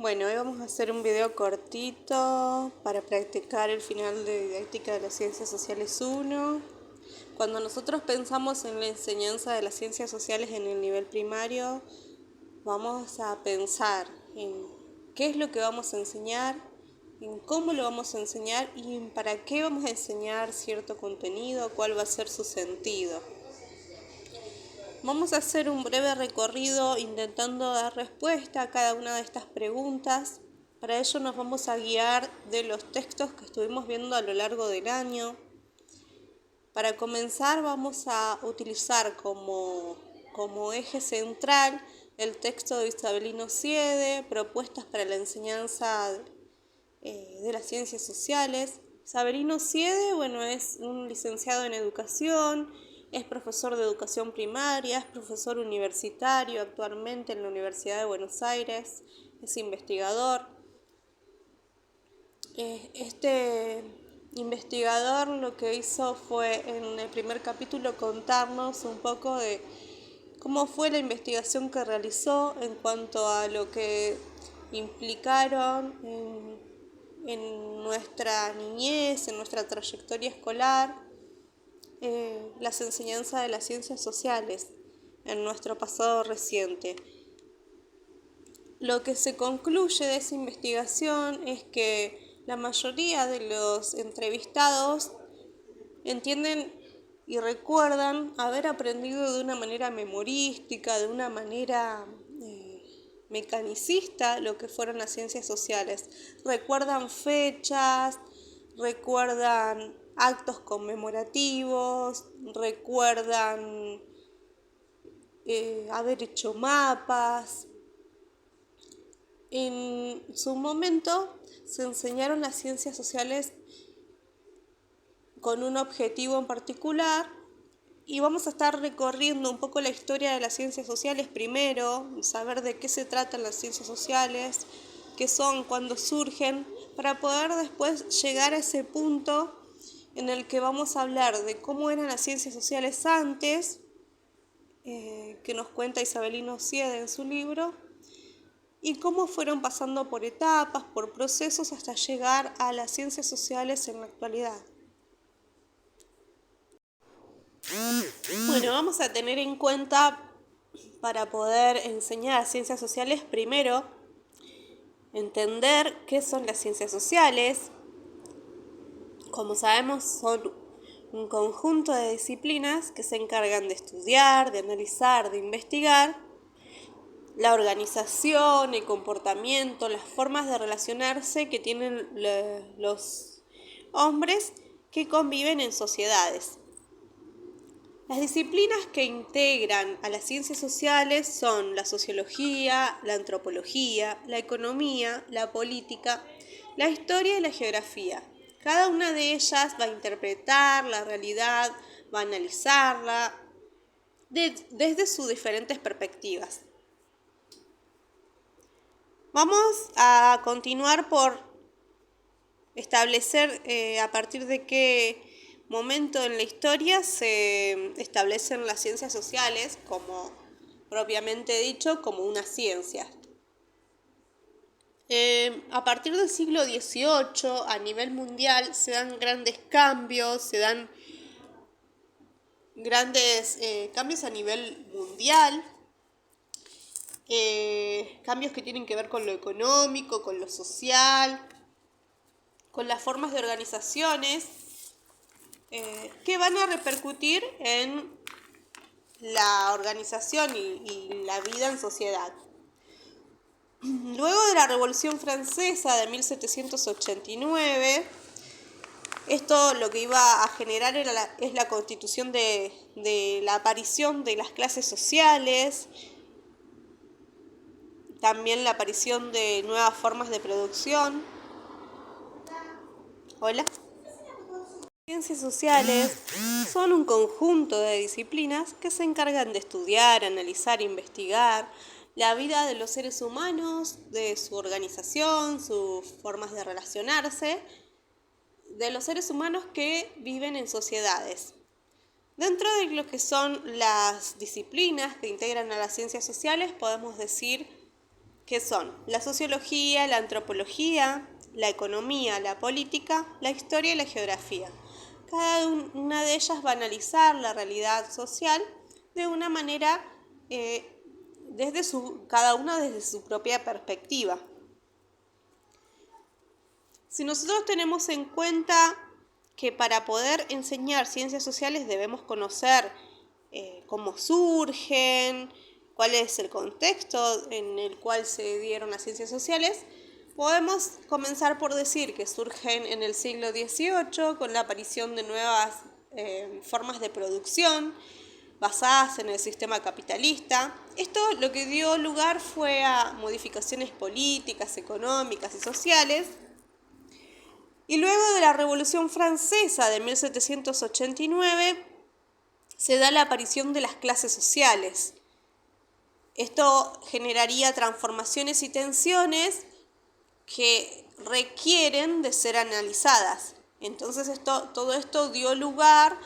Bueno, hoy vamos a hacer un video cortito para practicar el final de Didáctica de las Ciencias Sociales 1. Cuando nosotros pensamos en la enseñanza de las ciencias sociales en el nivel primario, vamos a pensar en qué es lo que vamos a enseñar, en cómo lo vamos a enseñar y en para qué vamos a enseñar cierto contenido, cuál va a ser su sentido. Vamos a hacer un breve recorrido intentando dar respuesta a cada una de estas preguntas. Para ello nos vamos a guiar de los textos que estuvimos viendo a lo largo del año. Para comenzar vamos a utilizar como eje central el texto de Isabelino Siede, Propuestas para la enseñanza de las ciencias sociales. Isabelino Siede, es un licenciado en educación, es profesor de educación primaria, es profesor universitario actualmente en la Universidad de Buenos Aires, es investigador. Este investigador lo que hizo fue en el primer capítulo contarnos un poco de cómo fue la investigación que realizó en cuanto a lo que implicaron en nuestra niñez, en nuestra trayectoria escolar, las enseñanzas de las ciencias sociales en nuestro pasado reciente. Lo que se concluye de esa investigación es que la mayoría de los entrevistados entienden y recuerdan haber aprendido de una manera memorística, de una manera mecanicista lo que fueron las ciencias sociales. Recuerdan fechas, recuerdan actos conmemorativos, recuerdan haber hecho mapas. En su momento se enseñaron las ciencias sociales con un objetivo en particular y vamos a estar recorriendo un poco la historia de las ciencias sociales primero, saber de qué se tratan las ciencias sociales, qué son, cuándo surgen, para poder después llegar a ese punto en el que vamos a hablar de cómo eran las ciencias sociales antes, que nos cuenta Isabelino Siede en su libro, y cómo fueron pasando por etapas, por procesos, hasta llegar a las ciencias sociales en la actualidad. Bueno, vamos a tener en cuenta, para poder enseñar ciencias sociales, primero, entender qué son las ciencias sociales. Como sabemos, son un conjunto de disciplinas que se encargan de estudiar, de analizar, de investigar la organización, el comportamiento, las formas de relacionarse que tienen los hombres que conviven en sociedades. Las disciplinas que integran a las ciencias sociales son la sociología, la antropología, la economía, la política, la historia y la geografía. Cada una de ellas va a interpretar la realidad, va a analizarla desde sus diferentes perspectivas. Vamos a continuar por establecer a partir de qué momento en la historia se establecen las ciencias sociales, como propiamente dicho, como una ciencia. A partir del siglo XVIII, a nivel mundial, se dan grandes cambios, se dan grandes cambios a nivel mundial. Cambios que tienen que ver con lo económico, con lo social, con las formas de organizaciones que van a repercutir en la organización y la vida en sociedad. Luego de la Revolución Francesa de 1789, esto lo que iba a generar es la constitución de la aparición de las clases sociales, también la aparición de nuevas formas de producción. Hola. Las ciencias sociales son un conjunto de disciplinas que se encargan de estudiar, analizar, investigar la vida de los seres humanos, de su organización, sus formas de relacionarse, de los seres humanos que viven en sociedades. Dentro de lo que son las disciplinas que integran a las ciencias sociales, podemos decir que son la sociología, la antropología, la economía, la política, la historia y la geografía. Cada una de ellas va a analizar la realidad social de una manera, cada una desde su propia perspectiva. Si nosotros tenemos en cuenta que para poder enseñar ciencias sociales debemos conocer cómo surgen, cuál es el contexto en el cual se dieron las ciencias sociales, podemos comenzar por decir que surgen en el siglo XVIII con la aparición de nuevas formas de producción basadas en el sistema capitalista. Esto lo que dio lugar fue a modificaciones políticas, económicas y sociales. Y luego de la Revolución Francesa de 1789 se da la aparición de las clases sociales. Esto generaría transformaciones y tensiones que requieren de ser analizadas. Entonces todo esto dio lugar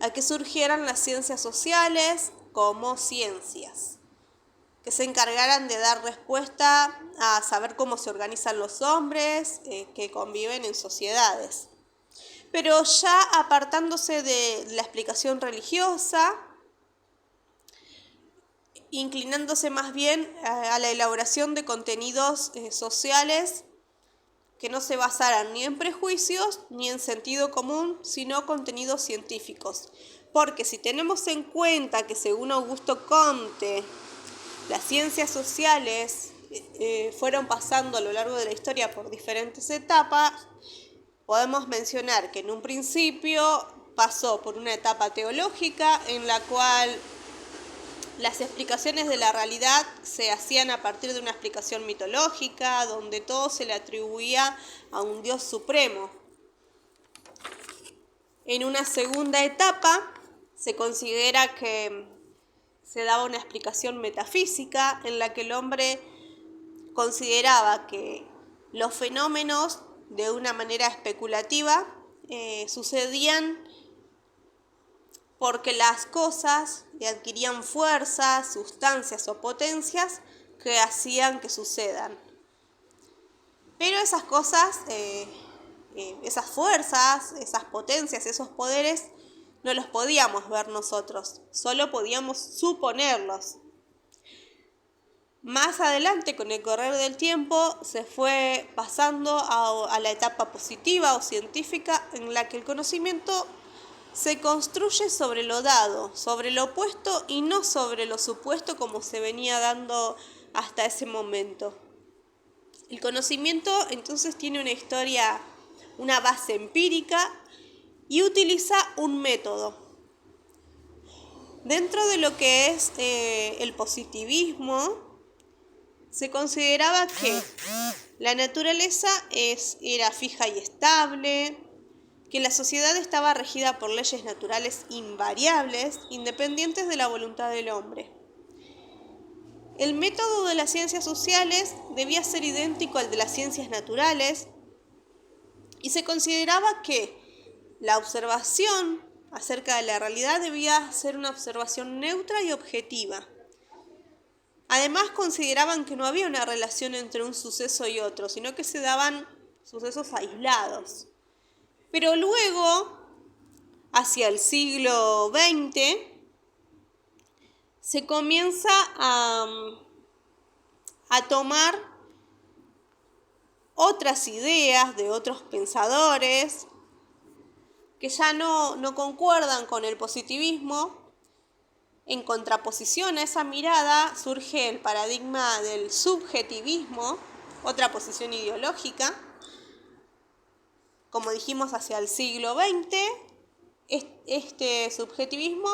a que surgieran las ciencias sociales como ciencias, que se encargaran de dar respuesta a saber cómo se organizan los hombres que conviven en sociedades. Pero ya apartándose de la explicación religiosa, inclinándose más bien a la elaboración de contenidos sociales que no se basaran ni en prejuicios ni en sentido común, sino contenidos científicos. Porque si tenemos en cuenta que según Augusto Comte, las ciencias sociales fueron pasando a lo largo de la historia por diferentes etapas, podemos mencionar que en un principio pasó por una etapa teológica en la cual las explicaciones de la realidad se hacían a partir de una explicación mitológica, donde todo se le atribuía a un Dios supremo. En una segunda etapa se considera que se daba una explicación metafísica en la que el hombre consideraba que los fenómenos de una manera especulativa sucedían porque las cosas adquirían fuerzas, sustancias o potencias que hacían que sucedan. Pero esas cosas, esas fuerzas, esas potencias, esos poderes, no los podíamos ver nosotros, solo podíamos suponerlos. Más adelante, con el correr del tiempo, se fue pasando a la etapa positiva o científica en la que el conocimiento se construye sobre lo dado, sobre lo opuesto y no sobre lo supuesto como se venía dando hasta ese momento. El conocimiento entonces tiene una historia, una base empírica y utiliza un método. Dentro de lo que es el positivismo, se consideraba que la naturaleza era fija y estable, que la sociedad estaba regida por leyes naturales invariables, independientes de la voluntad del hombre. El método de las ciencias sociales debía ser idéntico al de las ciencias naturales y se consideraba que la observación acerca de la realidad debía ser una observación neutra y objetiva. Además, consideraban que no había una relación entre un suceso y otro, sino que se daban sucesos aislados. Pero luego, hacia el siglo XX, se comienza a tomar otras ideas de otros pensadores que ya no concuerdan con el positivismo. En contraposición a esa mirada surge el paradigma del subjetivismo, otra posición ideológica. Como dijimos, hacia el siglo XX, este subjetivismo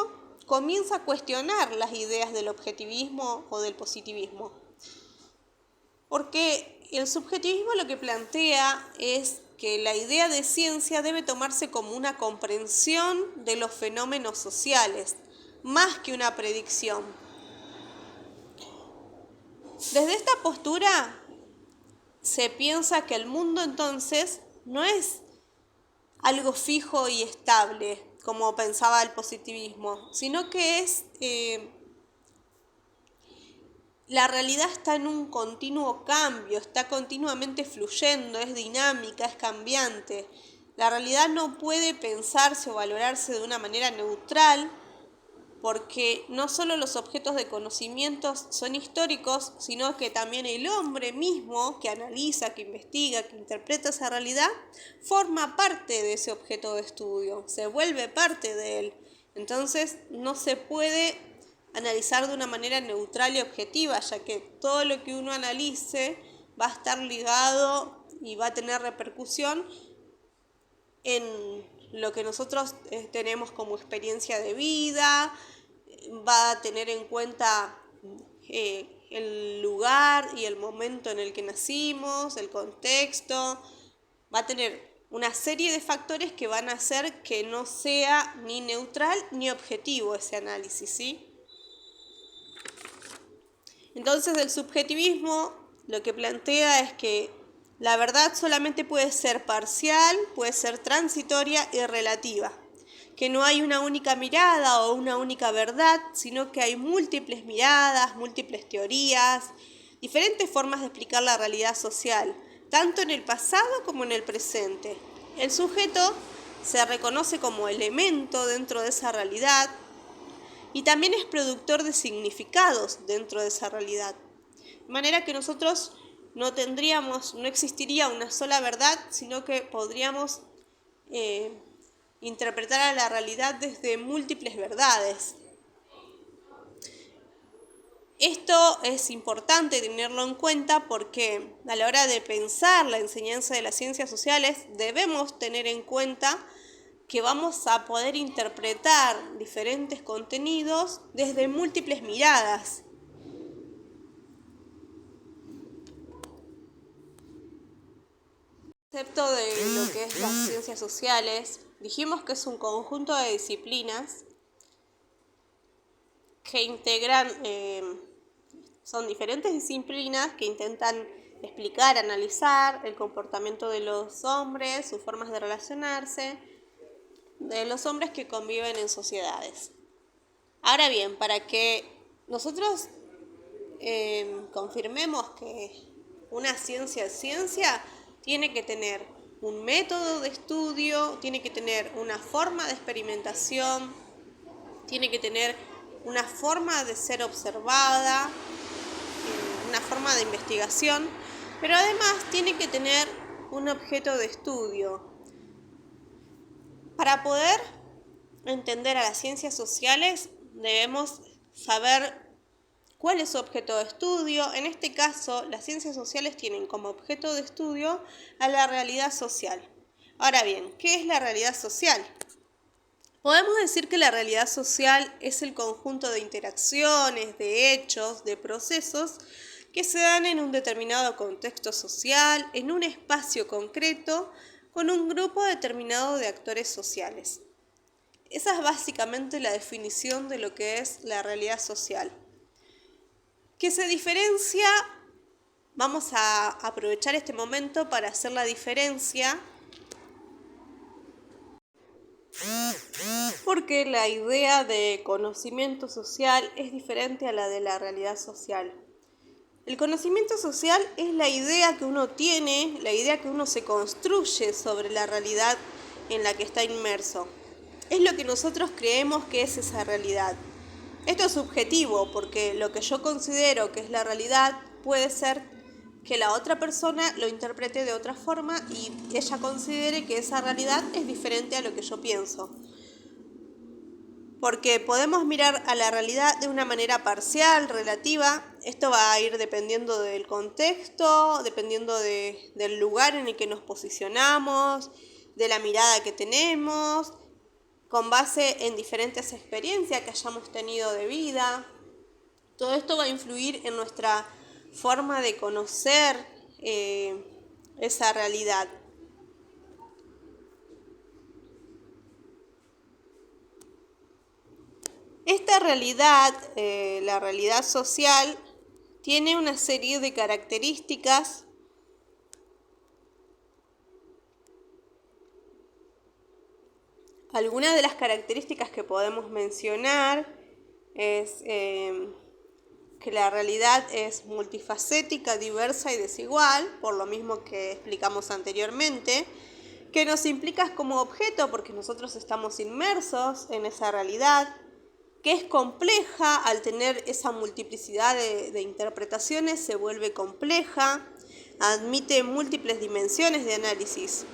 comienza a cuestionar las ideas del objetivismo o del positivismo. Porque el subjetivismo lo que plantea es que la idea de ciencia debe tomarse como una comprensión de los fenómenos sociales, más que una predicción. Desde esta postura se piensa que el mundo entonces no es algo fijo y estable, como pensaba el positivismo, sino que es la realidad está en un continuo cambio, está continuamente fluyendo, es dinámica, es cambiante. La realidad no puede pensarse o valorarse de una manera neutral, porque no solo los objetos de conocimientos son históricos, sino que también el hombre mismo que analiza, que investiga, que interpreta esa realidad, forma parte de ese objeto de estudio, se vuelve parte de él. Entonces no se puede analizar de una manera neutral y objetiva, ya que todo lo que uno analice va a estar ligado y va a tener repercusión en lo que nosotros tenemos como experiencia de vida, va a tener en cuenta el lugar y el momento en el que nacimos, el contexto, va a tener una serie de factores que van a hacer que no sea ni neutral ni objetivo ese análisis, ¿sí? Entonces el subjetivismo lo que plantea es que la verdad solamente puede ser parcial, puede ser transitoria y relativa, que no hay una única mirada o una única verdad, sino que hay múltiples miradas, múltiples teorías, diferentes formas de explicar la realidad social, tanto en el pasado como en el presente. El sujeto se reconoce como elemento dentro de esa realidad, y también es productor de significados dentro de esa realidad. De manera que nosotros no existiría una sola verdad, sino que podríamos interpretar a la realidad desde múltiples verdades. Esto es importante tenerlo en cuenta porque a la hora de pensar la enseñanza de las ciencias sociales debemos tener en cuenta que vamos a poder interpretar diferentes contenidos desde múltiples miradas. El concepto de lo que es las ciencias sociales, dijimos que es un conjunto de disciplinas que integran, son diferentes disciplinas que intentan explicar, analizar el comportamiento de los hombres, sus formas de relacionarse, de los hombres que conviven en sociedades. Ahora bien, para que nosotros confirmemos que una ciencia es ciencia, tiene que tener un método de estudio, tiene que tener una forma de experimentación, tiene que tener una forma de ser observada, una forma de investigación, pero además tiene que tener un objeto de estudio. Para poder entender a las ciencias sociales debemos saber cuál es su objeto de estudio. En este caso, las ciencias sociales tienen como objeto de estudio a la realidad social. Ahora bien, ¿qué es la realidad social? Podemos decir que la realidad social es el conjunto de interacciones, de hechos, de procesos que se dan en un determinado contexto social, en un espacio concreto, con un grupo determinado de actores sociales. Esa es básicamente la definición de lo que es la realidad social. Que se diferencia, vamos a aprovechar este momento para hacer la diferencia, porque la idea de conocimiento social es diferente a la de la realidad social. El conocimiento social es la idea que uno tiene, la idea que uno se construye sobre la realidad en la que está inmerso. Es lo que nosotros creemos que es esa realidad. Esto es subjetivo porque lo que yo considero que es la realidad puede ser que la otra persona lo interprete de otra forma y ella considere que esa realidad es diferente a lo que yo pienso. Porque podemos mirar a la realidad de una manera parcial, relativa. Esto va a ir dependiendo del contexto, dependiendo del lugar en el que nos posicionamos, de la mirada que tenemos, con base en diferentes experiencias que hayamos tenido de vida. Todo esto va a influir en nuestra forma de conocer esa realidad. Esta realidad, la realidad social, tiene una serie de características Algunas de las características que podemos mencionar es que la realidad es multifacética, diversa y desigual, por lo mismo que explicamos anteriormente, que nos implica como objeto porque nosotros estamos inmersos en esa realidad, que es compleja, al tener esa multiplicidad de interpretaciones se vuelve compleja, admite múltiples dimensiones de análisis,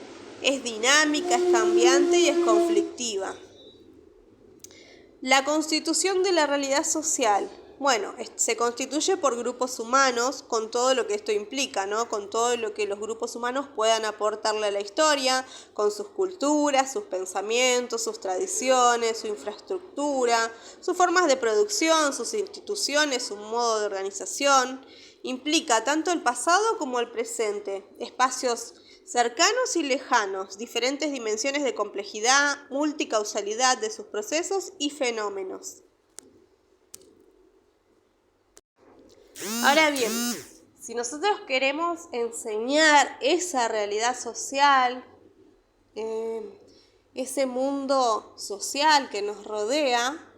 es dinámica, es cambiante y es conflictiva. La constitución de la realidad social. Bueno, se constituye por grupos humanos con todo lo que esto implica, ¿no? Con todo lo que los grupos humanos puedan aportarle a la historia, con sus culturas, sus pensamientos, sus tradiciones, su infraestructura, sus formas de producción, sus instituciones, su modo de organización. Implica tanto el pasado como el presente, espacios cercanos y lejanos, diferentes dimensiones de complejidad, multicausalidad de sus procesos y fenómenos. Ahora bien, si nosotros queremos enseñar esa realidad social, ese mundo social que nos rodea,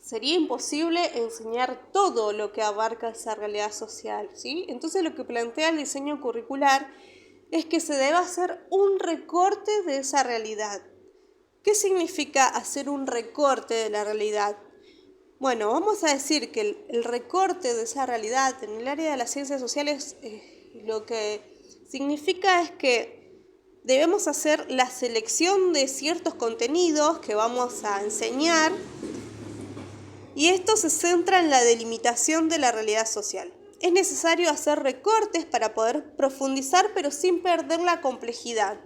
sería imposible enseñar todo lo que abarca esa realidad social, ¿sí? Entonces lo que plantea el diseño curricular es que se debe hacer un recorte de esa realidad. ¿Qué significa hacer un recorte de la realidad? Bueno, vamos a decir que el recorte de esa realidad en el área de las ciencias sociales lo que significa es que debemos hacer la selección de ciertos contenidos que vamos a enseñar y esto se centra en la delimitación de la realidad social. Es necesario hacer recortes para poder profundizar pero sin perder la complejidad.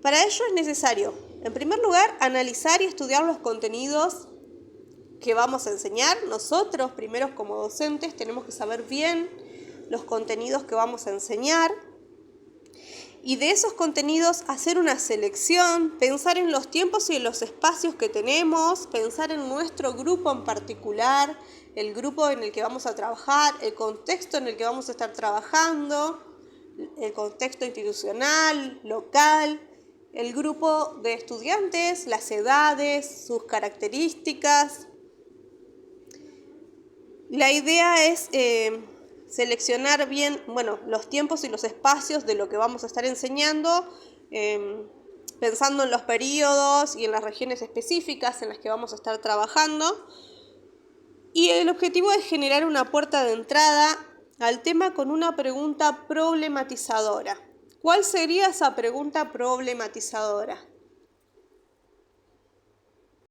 Para ello es necesario, en primer lugar, analizar y estudiar los contenidos que vamos a enseñar. Nosotros, primero como docentes, tenemos que saber bien los contenidos que vamos a enseñar y de esos contenidos hacer una selección, pensar en los tiempos y en los espacios que tenemos, pensar en nuestro grupo en particular, el grupo en el que vamos a trabajar, el contexto en el que vamos a estar trabajando, el contexto institucional, local, el grupo de estudiantes, las edades, sus características. La idea es seleccionar bien, los tiempos y los espacios de lo que vamos a estar enseñando, pensando en los periodos y en las regiones específicas en las que vamos a estar trabajando. Y el objetivo es generar una puerta de entrada al tema con una pregunta problematizadora. ¿Cuál sería esa pregunta problematizadora?